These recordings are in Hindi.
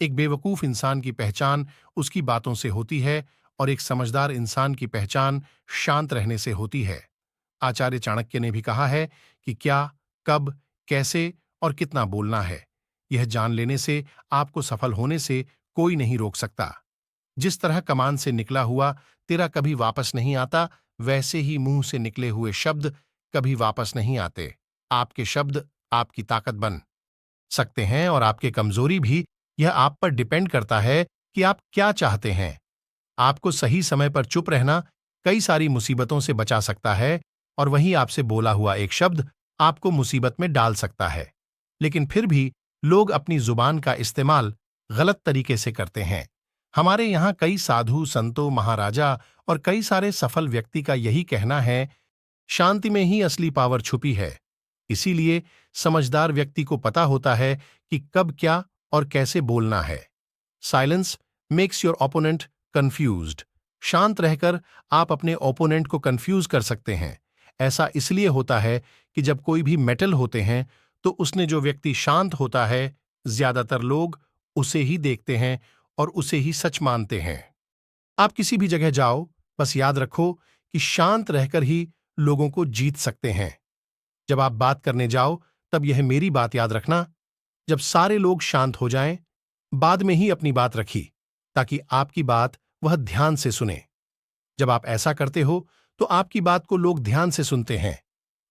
एक बेवकूफ इंसान की पहचान उसकी बातों से होती है और एक समझदार इंसान की पहचान शांत रहने से होती है। आचार्य चाणक्य ने भी कहा है कि क्या, कब, कैसे और कितना बोलना है, यह जान लेने से आपको सफल होने से कोई नहीं रोक सकता। जिस तरह कमान से निकला हुआ तिरा कभी वापस नहीं आता, वैसे ही मुंह से निकले हुए शब्द कभी वापस नहीं आते। आपके शब्द आपकी ताकत बन सकते हैं और आपके कमजोरी भी। यह आप पर डिपेंड करता है कि आप क्या चाहते हैं। आपको सही समय पर चुप रहना कई सारी मुसीबतों से बचा सकता है, और वहीं आपसे बोला हुआ एक शब्द आपको मुसीबत में डाल सकता है। लेकिन फिर भी लोग अपनी जुबान का इस्तेमाल गलत तरीके से करते हैं। हमारे यहाँ कई साधु संतों, महाराजा और कई सारे सफल व्यक्ति का यही कहना है, शांति में ही असली पावर छुपी है। इसीलिए समझदार व्यक्ति को पता होता है कि कब क्या और कैसे बोलना है। Silence makes your opponent confused. शांत रहकर आप अपने ओपोनेंट को कंफ्यूज कर सकते हैं। ऐसा इसलिए होता है कि जब कोई भी मेटल होते हैं तो उसने जो व्यक्ति शांत होता है, ज्यादातर लोग उसे ही देखते हैं और उसे ही सच मानते हैं। आप किसी भी जगह जाओ, बस याद रखो कि शांत रहकर ही लोगों को जीत सकते हैं। जब आप बात करने जाओ तब यह मेरी बात याद रखना, जब सारे लोग शांत हो जाएं, बाद में ही अपनी बात रखी, ताकि आपकी बात वह ध्यान से सुने। जब आप ऐसा करते हो तो आपकी बात को लोग ध्यान से सुनते हैं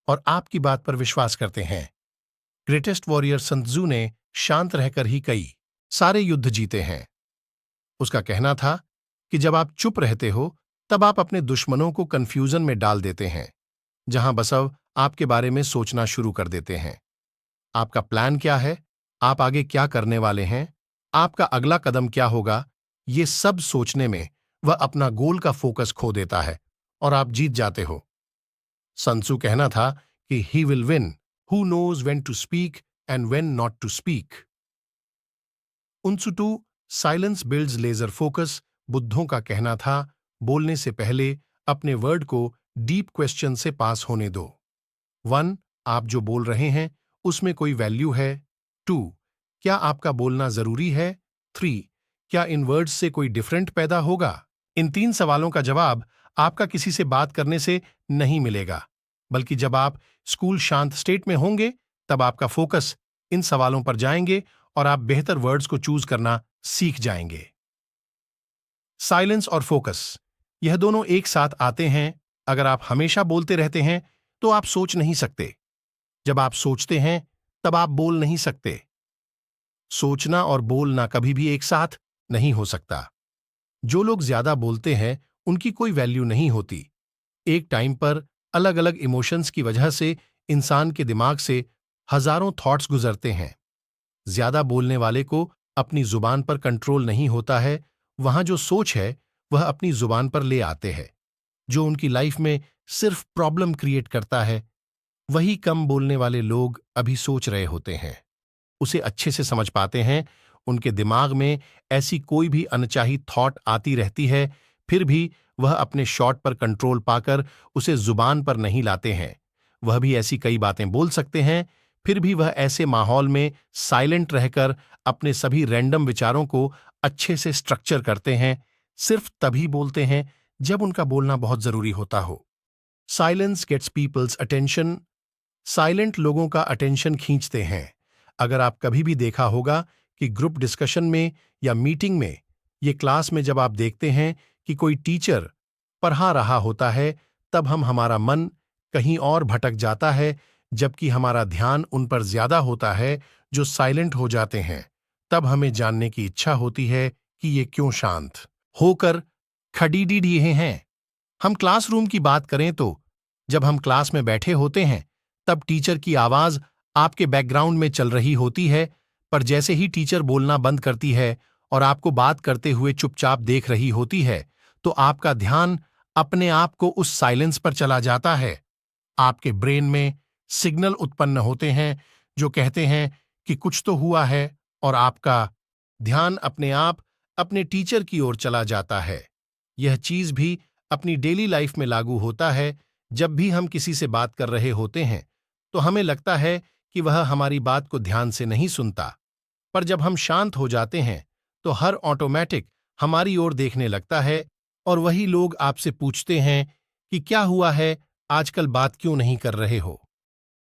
और आपकी बात पर विश्वास करते हैं। ग्रेटेस्ट वॉरियर sun Tzu ने शांत रहकर ही कई सारे युद्ध जीते हैं। उसका कहना था कि जब आप चुप रहते हो तब आप अपने दुश्मनों को कंफ्यूजन में डाल देते हैं, जहां बसव आपके बारे में सोचना शुरू कर देते हैं। आपका प्लान क्या है, आप आगे क्या करने वाले हैं, आपका अगला कदम क्या होगा, ये सब सोचने में वह अपना गोल का फोकस खो देता है और आप जीत जाते हो। sun Tzu कहना था कि he will win who knows when to speak and when not to speak. उनसुटू साइलेंस बिल्ड्स लेजर फोकस। बुद्धों का कहना था, बोलने से पहले अपने वर्ड को डीप क्वेश्चन से पास होने दो। 1. आप जो बोल रहे हैं उसमें कोई वैल्यू है। 2. क्या आपका बोलना जरूरी है। 3. क्या इन वर्ड्स से कोई डिफरेंट पैदा होगा। इन 3 सवालों का जवाब आपका किसी से बात करने से नहीं मिलेगा, बल्कि जब आप स्कूल शांत स्टेट में होंगे तब आपका फोकस इन सवालों पर जाएंगे और आप बेहतर वर्ड्स को चूज करना सीख जाएंगे। साइलेंस और फोकस, यह दोनों एक साथ आते हैं। अगर आप हमेशा बोलते रहते हैं तो आप सोच नहीं सकते। जब आप सोचते हैं तब आप बोल नहीं सकते। सोचना और बोलना कभी भी एक साथ नहीं हो सकता। जो लोग ज्यादा बोलते हैं उनकी कोई वैल्यू नहीं होती। एक टाइम पर अलग अलग इमोशंस की वजह से इंसान के दिमाग से हजारों थॉट्स गुजरते हैं। ज्यादा बोलने वाले को अपनी जुबान पर कंट्रोल नहीं होता है। वहां जो सोच है वह अपनी जुबान पर ले आते हैं। जो उनकी लाइफ में सिर्फ प्रॉब्लम क्रिएट करता है, वही कम बोलने वाले लोग अभी सोच रहे होते हैं। उसे अच्छे से समझ पाते हैं। उनके दिमाग में ऐसी कोई भी अनचाही थॉट आती रहती है, फिर भी वह अपने शॉट पर कंट्रोल पाकर उसे जुबान पर नहीं लाते हैं। वह भी ऐसी कई बातें बोल सकते हैं, फिर भी वह ऐसे माहौल में साइलेंट रहकर अपने सभी रैंडम विचारों को अच्छे से स्ट्रक्चर करते हैं। सिर्फ तभी बोलते हैं जब उनका बोलना बहुत जरूरी होता हो। Silence gets people's attention. Silent लोगों का अटेंशन खींचते हैं। अगर आप कभी भी देखा होगा कि ग्रुप डिस्कशन में या मीटिंग में, ये क्लास में जब आप देखते हैं कि कोई टीचर पढ़ा रहा होता है, तब हमारा मन कहीं और भटक जाता है, जबकि हमारा ध्यान उन पर ज्यादा होता है जो साइलेंट हो जाते हैं। तब हमें जानने की इच्छा होती है कि ये क्यों शांत होकर खड़ीडी रहे हैं। हम क्लासरूम की बात करें तो जब हम क्लास में बैठे होते हैं तब टीचर की आवाज आपके बैकग्राउंड में चल रही होती है, पर जैसे ही टीचर बोलना बंद करती है और आपको बात करते हुए चुपचाप देख रही होती है, तो आपका ध्यान अपने आप को उस साइलेंस पर चला जाता है। आपके ब्रेन में सिग्नल उत्पन्न होते हैं जो कहते हैं कि कुछ तो हुआ है, और आपका ध्यान अपने आप अपने टीचर की ओर चला जाता है। यह चीज भी अपनी डेली लाइफ में लागू होता है। जब भी हम किसी से बात कर रहे होते हैं तो हमें लगता है कि वह हमारी बात को ध्यान से नहीं सुनता, पर जब हम शांत हो जाते हैं तो हर ऑटोमेटिक हमारी ओर देखने लगता है और वही लोग आपसे पूछते हैं कि क्या हुआ है, आजकल बात क्यों नहीं कर रहे हो।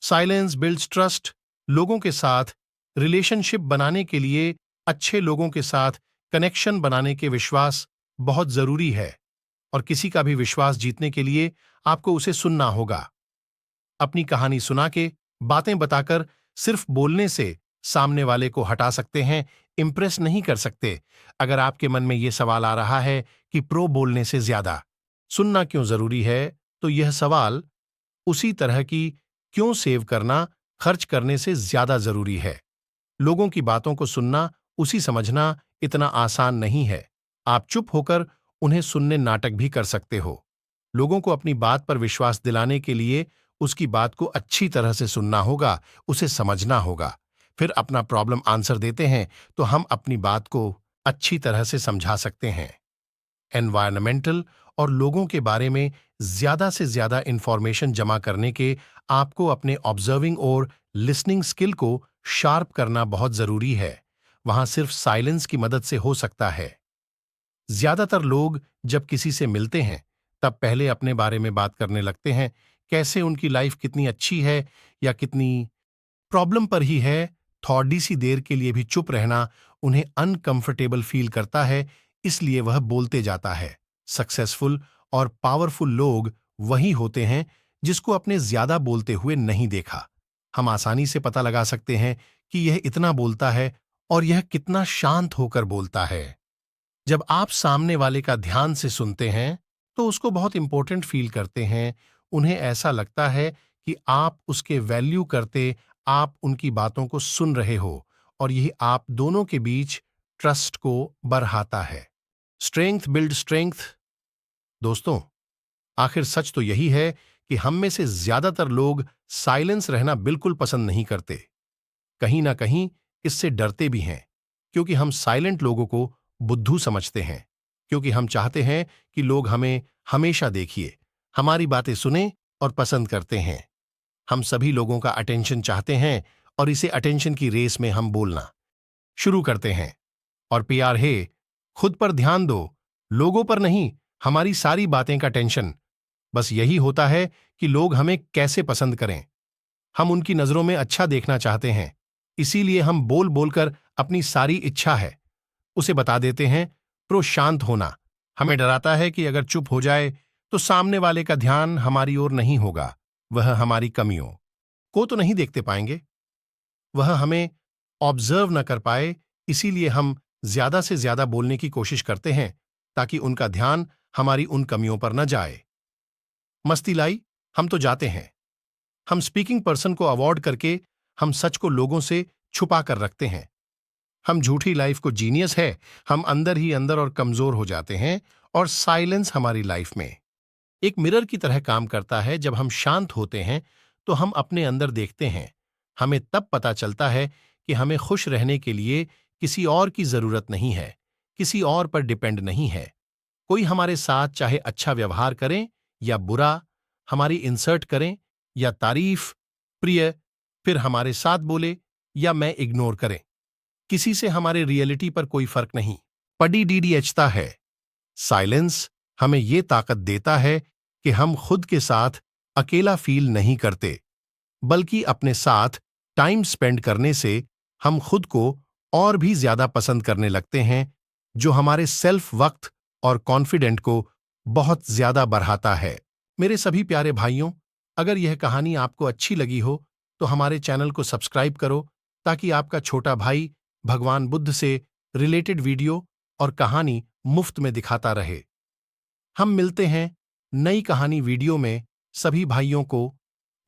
Silence builds trust. लोगों के साथ रिलेशनशिप बनाने के लिए, अच्छे लोगों के साथ कनेक्शन बनाने के विश्वास बहुत जरूरी है। और किसी का भी विश्वास जीतने के लिए आपको उसे सुनना होगा। अपनी कहानी सुना के, बातें बताकर, सिर्फ बोलने से सामने वाले को हटा सकते हैं, इंप्रेस नहीं कर सकते। अगर आपके मन में यह सवाल आ रहा है कि प्रो बोलने से ज्यादा सुनना क्यों जरूरी है, तो यह सवाल उसी तरह की क्यों सेव करना खर्च करने से ज्यादा जरूरी है। लोगों की बातों को सुनना, उसी समझना इतना आसान नहीं है। आप चुप होकर उन्हें सुनने नाटक भी कर सकते हो। लोगों को अपनी बात पर विश्वास दिलाने के लिए उसकी बात को अच्छी तरह से सुनना होगा, उसे समझना होगा। फिर अपना प्रॉब्लम आंसर देते हैं तो हम अपनी बात को अच्छी तरह से समझा सकते हैं। एनवायरमेंटल और लोगों के बारे में ज्यादा से ज्यादा इंफॉर्मेशन जमा करने के आपको अपने ऑब्जर्विंग और लिसनिंग स्किल को शार्प करना बहुत जरूरी है। वहां सिर्फ साइलेंस की मदद से हो सकता है। ज्यादातर लोग जब किसी से मिलते हैं तब पहले अपने बारे में बात करने लगते हैं, कैसे उनकी लाइफ कितनी अच्छी है या कितनी प्रॉब्लम पर ही है। थोड़ी सी देर के लिए भी चुप रहना उन्हें अनकंफर्टेबल फील करता है, इसलिए वह बोलते जाता है। सक्सेसफुल और पावरफुल लोग वही होते हैं जिसको अपने ज्यादा बोलते हुए नहीं देखा। हम आसानी से पता लगा सकते हैं कि यह इतना बोलता है और यह कितना शांत होकर बोलता है। जब आप सामने वाले का ध्यान से सुनते हैं तो उसको बहुत इंपॉर्टेंट फील करते हैं। उन्हें ऐसा लगता है कि आप उसके वैल्यू करते, आप उनकी बातों को सुन रहे हो, और यही आप दोनों के बीच ट्रस्ट को बढ़ाता है। Strength build strength. दोस्तों, आखिर सच तो यही है कि हम में से ज्यादातर लोग साइलेंस रहना बिल्कुल पसंद नहीं करते। कहीं ना कहीं इससे डरते भी हैं, क्योंकि हम साइलेंट लोगों को बुद्धू समझते हैं, क्योंकि हम चाहते हैं कि लोग हमें हमेशा देखिए, हमारी बातें सुने और पसंद करते हैं। हम सभी लोगों का अटेंशन चाहते हैं और इसे अटेंशन की रेस में हम बोलना शुरू करते हैं। और प्यार है, खुद पर ध्यान दो, लोगों पर नहीं। हमारी सारी बातें का टेंशन बस यही होता है कि लोग हमें कैसे पसंद करें। हम उनकी नजरों में अच्छा देखना चाहते हैं, इसीलिए हम बोल बोलकर अपनी सारी इच्छा है उसे बता देते हैं। प्रो शांत होना हमें डराता है कि अगर चुप हो जाए तो सामने वाले का ध्यान हमारी ओर नहीं होगा, वह हमारी कमियों को तो नहीं देखते पाएंगे, वह हमें ऑब्जर्व न कर पाए। इसीलिए हम ज्यादा से ज्यादा बोलने की कोशिश करते हैं ताकि उनका ध्यान हमारी उन कमियों पर न जाए। मस्ती लाई, हम तो जाते हैं। हम स्पीकिंग पर्सन को अवॉइड करके हम सच को लोगों से छुपा कर रखते हैं। हम झूठी लाइफ को जीनियस है, हम अंदर ही अंदर और कमजोर हो जाते हैं। और साइलेंस हमारी लाइफ में एक मिरर की तरह काम करता है। जब हम शांत होते हैं तो हम अपने अंदर देखते हैं। हमें तब पता चलता है कि हमें खुश रहने के लिए किसी और की जरूरत नहीं है, किसी और पर डिपेंड नहीं है। कोई हमारे साथ चाहे अच्छा व्यवहार करें या बुरा, हमारी इंसर्ट करें या तारीफ, प्रिय, फिर हमारे साथ बोले या मैं इग्नोर करें, किसी से हमारे रियलिटी पर कोई फर्क नहीं पड़ी डीडीएचता है। साइलेंस हमें ये ताकत देता है कि हम खुद के साथ अकेला फील नहीं करते, बल्कि अपने साथ टाइम स्पेंड करने से हम खुद को और भी ज्यादा पसंद करने लगते हैं, जो हमारे सेल्फ वक्त और कॉन्फिडेंट को बहुत ज्यादा बढ़ाता है। मेरे सभी प्यारे भाइयों, अगर यह कहानी आपको अच्छी लगी हो तो हमारे चैनल को सब्सक्राइब करो, ताकि आपका छोटा भाई भगवान बुद्ध से रिलेटेड वीडियो और कहानी मुफ्त में दिखाता रहे। हम मिलते हैं नई कहानी वीडियो में। सभी भाइयों को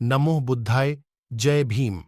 नमो बुद्धाय, जय भीम।